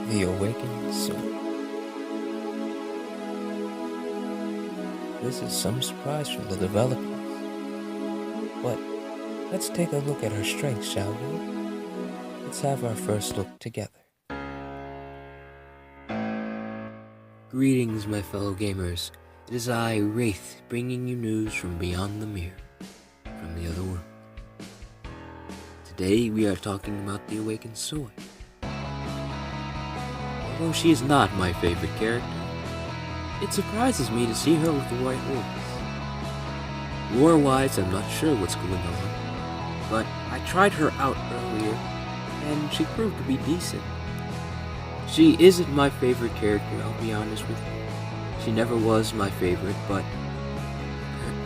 The Awakened Soul. This is some surprise from the developers. But let's take a look at her strengths, shall we? Let's have our first look together. Greetings, my fellow gamers. It is I, Wraith, bringing you news from beyond the mirror, from the other world. Today we are talking about the Awakened Soul. Although she is not my favorite character, it surprises me to see her with the white wolves. Lore-wise, I'm not sure what's going on, but I tried her out earlier, and she proved to be decent. She isn't my favorite character, I'll be honest with you. She never was my favorite, but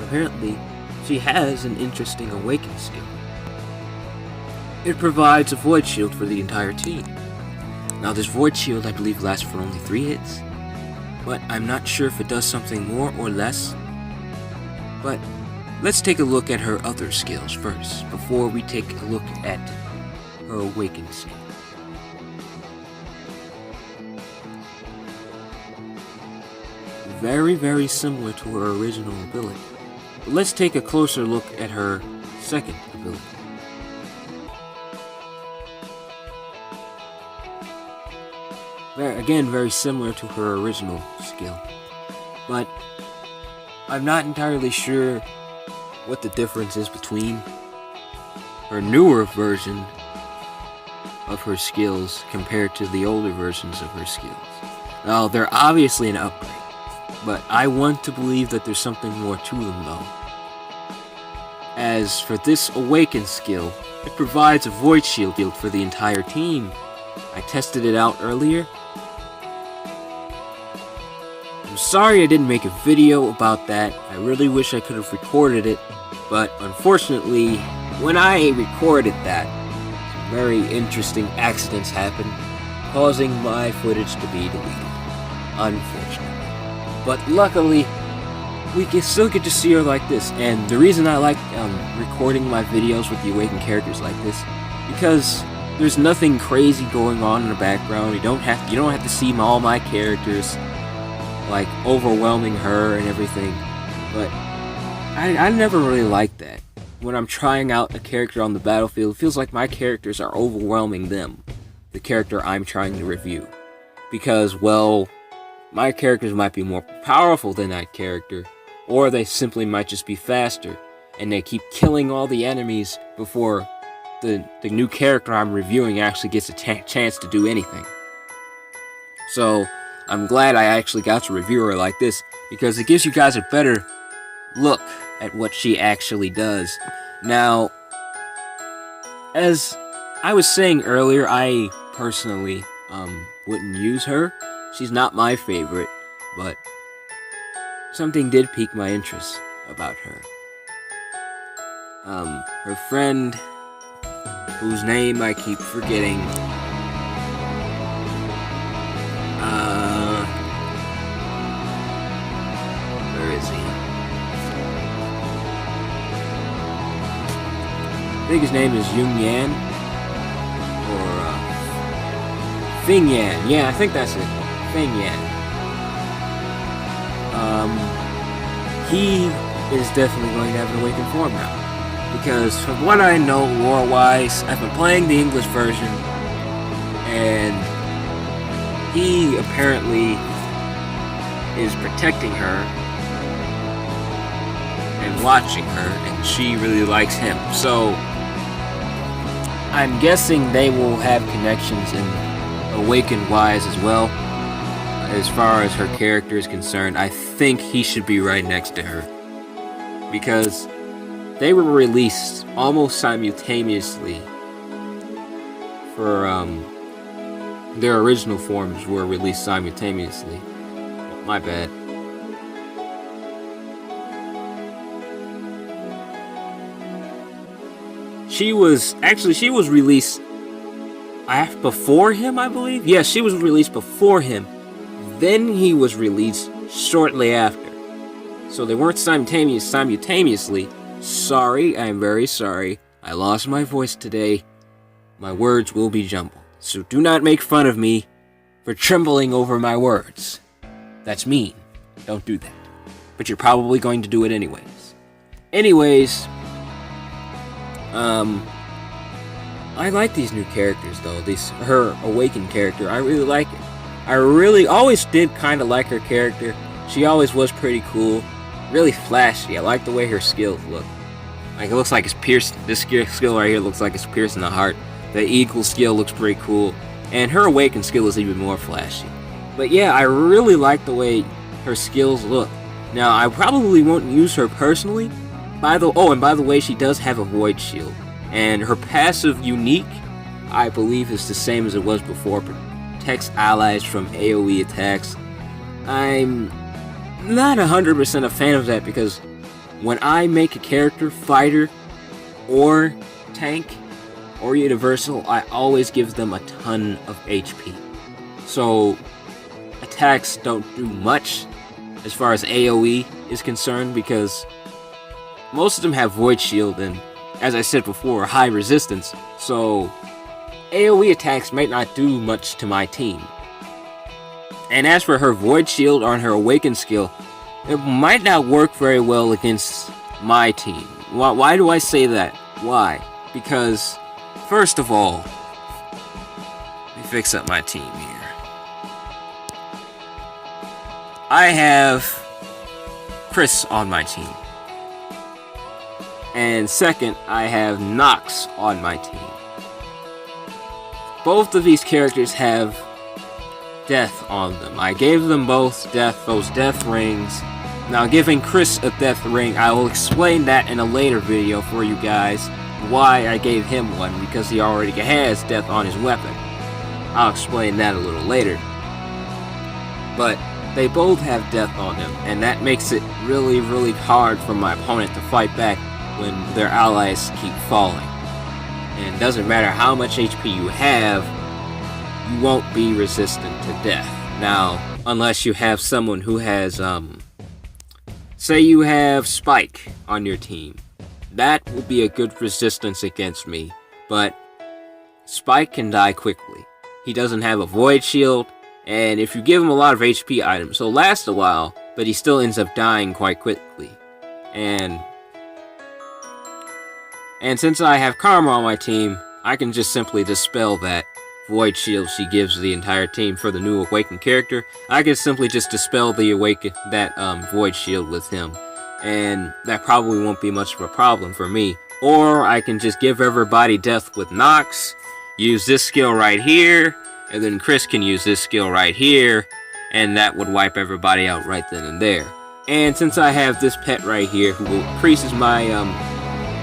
apparently she has an interesting awakening skill. It provides a void shield for the entire team. Now this void shield I believe lasts for only 3 hits, but I'm not sure if it does something more or less. But let's take a look at her other skills first, before we take a look at her awakening skill. Very similar to her original ability. But let's take a closer look at her second ability. Again, very similar to her original skill. But I'm not entirely sure what the difference is between her newer version of her skills compared to the older versions of her skills. Now, they're obviously an upgrade, but I want to believe that there's something more to them though. As for this awakened skill, it provides a void shield for the entire team. I tested it out earlier. I'm sorry I didn't make a video about that. I really wish I could have recorded it, but unfortunately, when I recorded that, some very interesting accidents happened, causing my footage to be deleted. Unfortunately. But luckily, we can still get to see her like this, and the reason I like recording my videos with the awakened characters like this, because there's nothing crazy going on in the background. You don't have to see all my characters like overwhelming her and everything. But I never really like that. When I'm trying out a character on the battlefield, it feels like my characters are overwhelming them, the character I'm trying to review. Because, well, my characters might be more powerful than that character, or they simply might just be faster, and they keep killing all the enemies before the new character I'm reviewing actually gets a chance to do anything. So, I'm glad I actually got to review her like this, because it gives you guys a better look at what she actually does. Now, as I was saying earlier, I personally wouldn't use her. She's not my favorite, but something did pique my interest about her. Her friend, whose name I keep forgetting, where is he? I think his name is Yun Yan, or Fing Yan. Yeah, I think that's it. Fing Yan. He is definitely going to have an awakened form now. Because from what I know lore-wise, I've been playing the English version, and he apparently is protecting her and watching her, and she really likes him. So I'm guessing they will have connections in awakened-wise as well. As far as her character is concerned, I think he should be right next to her, because they were released almost simultaneously. For their original forms were released simultaneously. Oh, my bad. She was released before him, I believe. Yes, she was released before him. Then he was released shortly after. So they weren't simultaneously. Sorry, I'm very sorry. I lost my voice today. My words will be jumbled. So do not make fun of me for trembling over my words. That's mean. Don't do that. But you're probably going to do it anyways. I like these new characters though. Her awakened character, I really like it. I really always did kind of like her character. She always was pretty cool, really flashy. I like the way her skills look. Like it looks like it's pierced. This skill right here looks like it's piercing the heart. The eagle skill looks pretty cool, and her awakened skill is even more flashy. But yeah, I really like the way her skills look. Now I probably won't use her personally. By the way, she does have a void shield, and her passive unique, I believe, is the same as it was before. Protects allies from AoE attacks. I'm not 100% a fan of that because when I make a character fighter or tank or universal, I always give them a ton of HP. So attacks don't do much as far as AoE is concerned because most of them have void shield and, as I said before, high resistance. So AoE attacks might not do much to my team. And as for her void shield on her awakened skill, it might not work very well against my team. Why do I say that? Why? Because, first of all, let me fix up my team here. I have Chris on my team. And second, I have Nox on my team. Both of these characters have death on them. I gave them both those death rings. Now, giving Chris a death ring, I will explain that in a later video for you guys, why I gave him one, because he already has death on his weapon. I'll explain that a little later. But they both have death on them, and that makes it really, really hard for my opponent to fight back when their allies keep falling. And it doesn't matter how much HP you have, you won't be resistant to death. Now, unless you have someone who has, say you have Spike on your team. That will be a good resistance against me, but Spike can die quickly. He doesn't have a void shield, and if you give him a lot of HP items, he'll last a while, but he still ends up dying quite quickly. And since I have Karma on my team, I can just simply dispel that void shield she gives the entire team for the new awakened character. I can simply just dispel the void shield with him, and that probably won't be much of a problem for me. Or I can just give everybody death with Nox, use this skill right here, and then Chris can use this skill right here, and that would wipe everybody out right then and there. And since I have this pet right here who increases my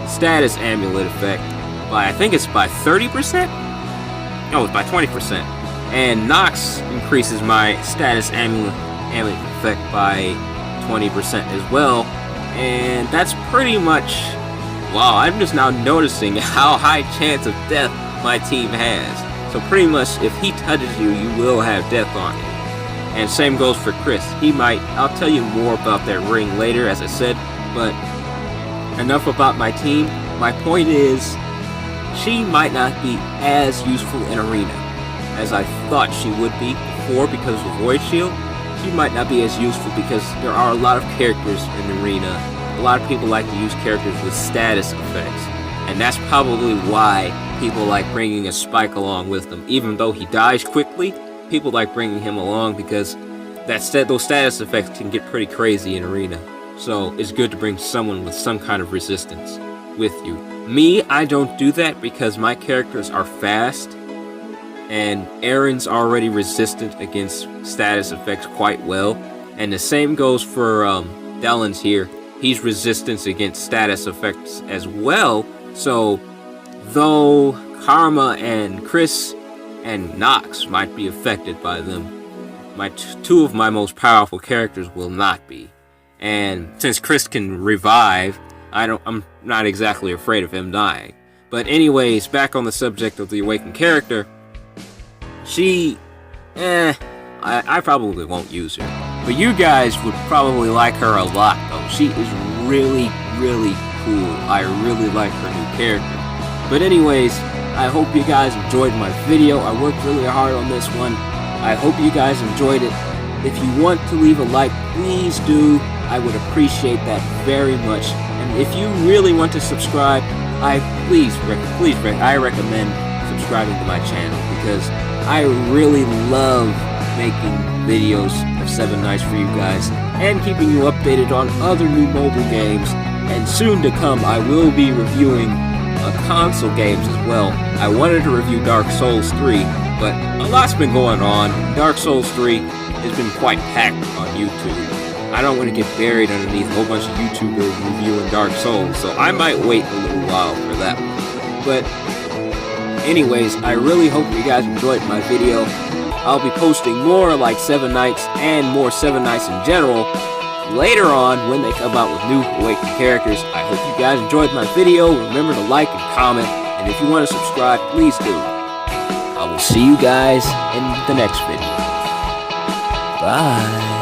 status amulet effect by, I think it's by 30%? No, it's by 20%. And Nox increases my status amulet effect by 20% as well. And that's pretty much... Wow, I'm just now noticing how high chance of death my team has. So pretty much, if he touches you, you will have death on him. And same goes for Chris. I'll tell you more about that ring later, as I said, but enough about my team. My point is, she might not be as useful in Arena as I thought she would be before because of Void Shield. She might not be as useful because there are a lot of characters in Arena. A lot of people like to use characters with status effects, and that's probably why people like bringing a Spike along with them. Even though he dies quickly, people like bringing him along because those status effects can get pretty crazy in Arena. So it's good to bring someone with some kind of resistance with you. Me, I don't do that because my characters are fast, and Aaron's already resistant against status effects quite well. And the same goes for Dellen's here. He's resistant against status effects as well. So though Karma and Chris and Nox might be affected by them, two of my most powerful characters will not be. And since Chris can revive, I'm not exactly afraid of him dying. But anyways, back on the subject of the awakened character, I probably won't use her. But you guys would probably like her a lot though. She is really, really cool. I really like her new character. But anyways, I hope you guys enjoyed my video. I worked really hard on this one. I hope you guys enjoyed it. If you want to leave a like, please do. I would appreciate that very much. And if you really want to subscribe, I recommend subscribing to my channel, because I really love making videos of Seven Nights for you guys and keeping you updated on other new mobile games. And soon to come, I will be reviewing console games as well. I wanted to review Dark Souls 3, but a lot's been going on. Dark Souls 3 has been quite packed on YouTube. I don't want to get buried underneath a whole bunch of YouTubers reviewing Dark Souls, so I might wait a little while for that one. But anyways, I really hope you guys enjoyed my video. I'll be posting more like Seven Nights and more Seven Nights in general later on when they come out with new Awakened characters. I hope you guys enjoyed my video. Remember to like and comment, and if you want to subscribe, please do. I will see you guys in the next video. Bye.